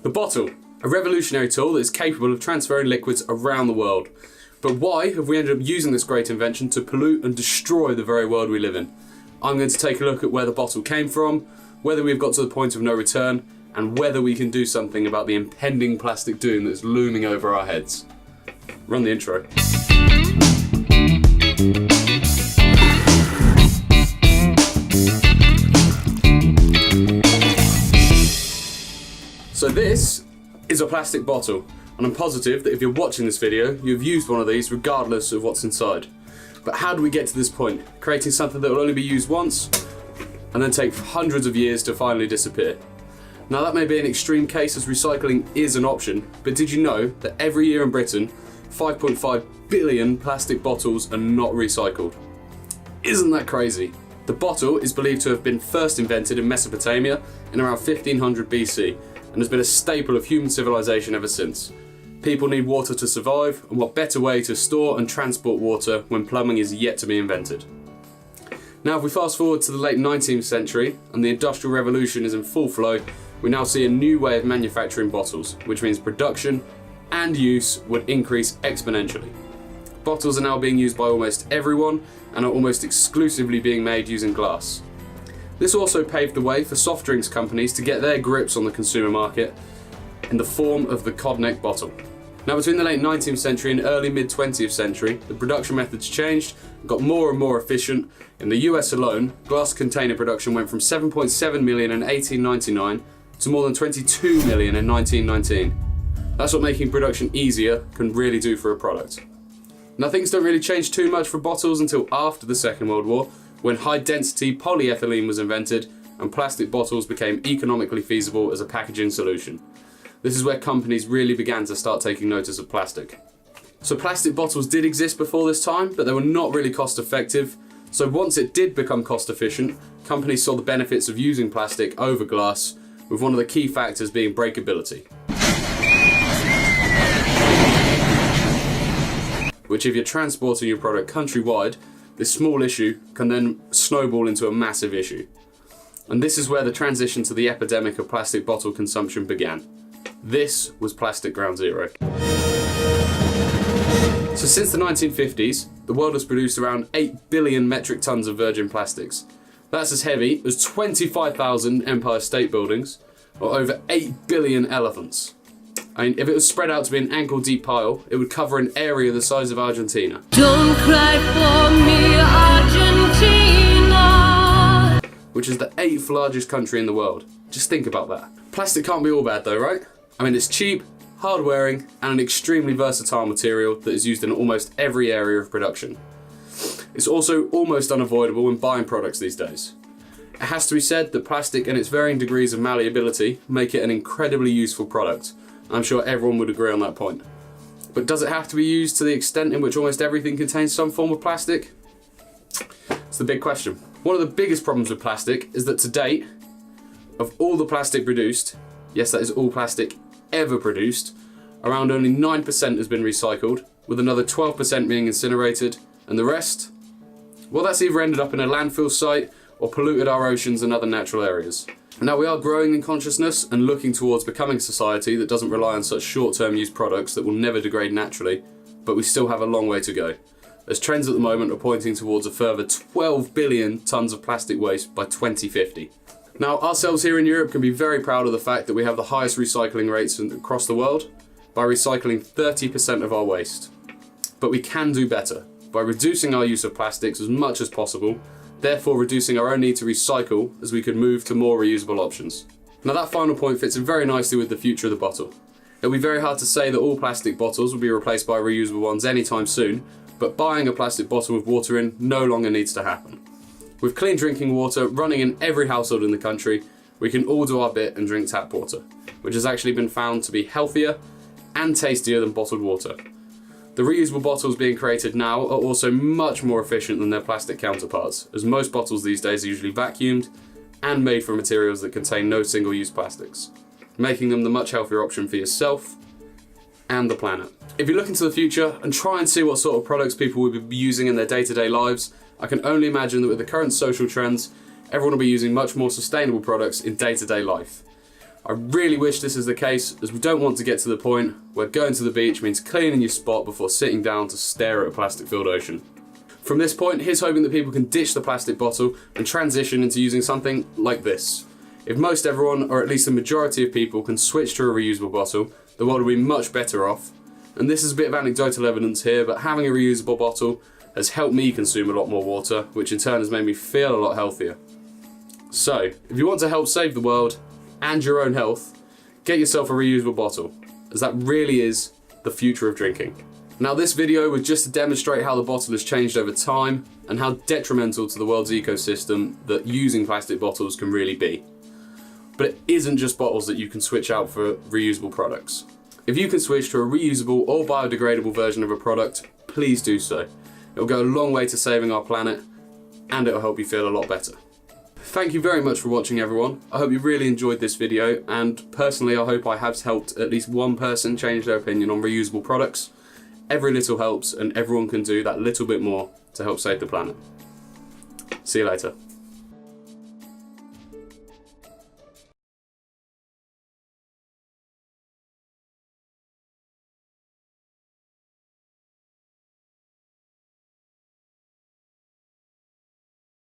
The bottle, a revolutionary tool that is capable of transferring liquids around the world. But why have we ended up using this great invention to pollute and destroy the very world we live in? I'm going to take a look at where the bottle came from, whether we've got to the point of no return, and whether we can do something about the impending plastic doom that's looming over our heads. Run the intro. So this is a plastic bottle, and I'm positive that if you're watching this video, you've used one of these regardless of what's inside. But how do we get to this point? Creating something that will only be used once, and then take hundreds of years to finally disappear. Now that may be an extreme case as recycling is an option, but did you know that every year in Britain, 5.5 billion plastic bottles are not recycled? Isn't that crazy? The bottle is believed to have been first invented in Mesopotamia in around 1500 BC, and has been a staple of human civilization ever since. People need water to survive, and what better way to store and transport water when plumbing is yet to be invented? Now if we fast forward to the late 19th century and the Industrial Revolution is in full flow, we now see a new way of manufacturing bottles, which means production and use would increase exponentially. Bottles are now being used by almost everyone and are almost exclusively being made using glass. This also paved the way for soft drinks companies to get their grips on the consumer market in the form of the cod neck bottle. Now between the late 19th century and early mid 20th century, the production methods changed and got more and more efficient. In the US alone, glass container production went from 7.7 million in 1899 to more than 22 million in 1919. That's what making production easier can really do for a product. Now things don't really change too much for bottles until after the Second World War, when high-density polyethylene was invented and plastic bottles became economically feasible as a packaging solution. This is where companies really began to start taking notice of plastic. So plastic bottles did exist before this time, but they were not really cost effective. So once it did become cost efficient, companies saw the benefits of using plastic over glass, with one of the key factors being breakability. Which if you're transporting your product countrywide, this small issue can then snowball into a massive issue. And this is where the transition to the epidemic of plastic bottle consumption began. This was plastic ground zero. So since the 1950s, the world has produced around 8 billion metric tons of virgin plastics. That's as heavy as 25,000 Empire State Buildings, or over 8 billion elephants. I mean, if it was spread out to be an ankle-deep pile, it would cover an area the size of Argentina. Don't cry for me, Argentina! Which is the 8th largest country in the world. Just think about that. Plastic can't be all bad though, right? I mean, it's cheap, hard-wearing, and an extremely versatile material that is used in almost every area of production. It's also almost unavoidable when buying products these days. It has to be said that plastic and its varying degrees of malleability make it an incredibly useful product. I'm sure everyone would agree on that point. But does it have to be used to the extent in which almost everything contains some form of plastic? It's the big question. One of the biggest problems with plastic is that to date, of all the plastic produced, yes, that is all plastic ever produced, around only 9% has been recycled, with another 12% being incinerated, and the rest, well, that's either ended up in a landfill site or polluted our oceans and other natural areas. Now we are growing in consciousness and looking towards becoming a society that doesn't rely on such short-term use products that will never degrade naturally, but we still have a long way to go, as trends at the moment are pointing towards a further 12 billion tonnes of plastic waste by 2050. Now ourselves here in Europe can be very proud of the fact that we have the highest recycling rates across the world by recycling 30% of our waste. But we can do better by reducing our use of plastics as much as possible, therefore reducing our own need to recycle as we could move to more reusable options. Now that final point fits in very nicely with the future of the bottle. It'll be very hard to say that all plastic bottles will be replaced by reusable ones anytime soon, but buying a plastic bottle with water in no longer needs to happen. With clean drinking water running in every household in the country, we can all do our bit and drink tap water, which has actually been found to be healthier and tastier than bottled water. The reusable bottles being created now are also much more efficient than their plastic counterparts, as most bottles these days are usually vacuumed and made from materials that contain no single-use plastics, making them the much healthier option for yourself and the planet. If you look into the future and try and see what sort of products people will be using in their day-to-day lives, I can only imagine that with the current social trends, everyone will be using much more sustainable products in day-to-day life. I really wish this is the case, as we don't want to get to the point where going to the beach means cleaning your spot before sitting down to stare at a plastic-filled ocean. From this point, here's hoping that people can ditch the plastic bottle and transition into using something like this. If most everyone, or at least the majority of people, can switch to a reusable bottle, the world will be much better off. And this is a bit of anecdotal evidence here, but having a reusable bottle has helped me consume a lot more water, which in turn has made me feel a lot healthier. So, if you want to help save the world and your own health, get yourself a reusable bottle, as that really is the future of drinking. Now, this video was just to demonstrate how the bottle has changed over time and how detrimental to the world's ecosystem that using plastic bottles can really be. But it isn't just bottles that you can switch out for reusable products. If you can switch to a reusable or biodegradable version of a product, please do so. It'll go a long way to saving our planet, and it'll help you feel a lot better. Thank you very much for watching, everyone. I hope you really enjoyed this video, and personally I hope I have helped at least one person change their opinion on reusable products. Every little helps, and everyone can do that little bit more to help save the planet. See you later.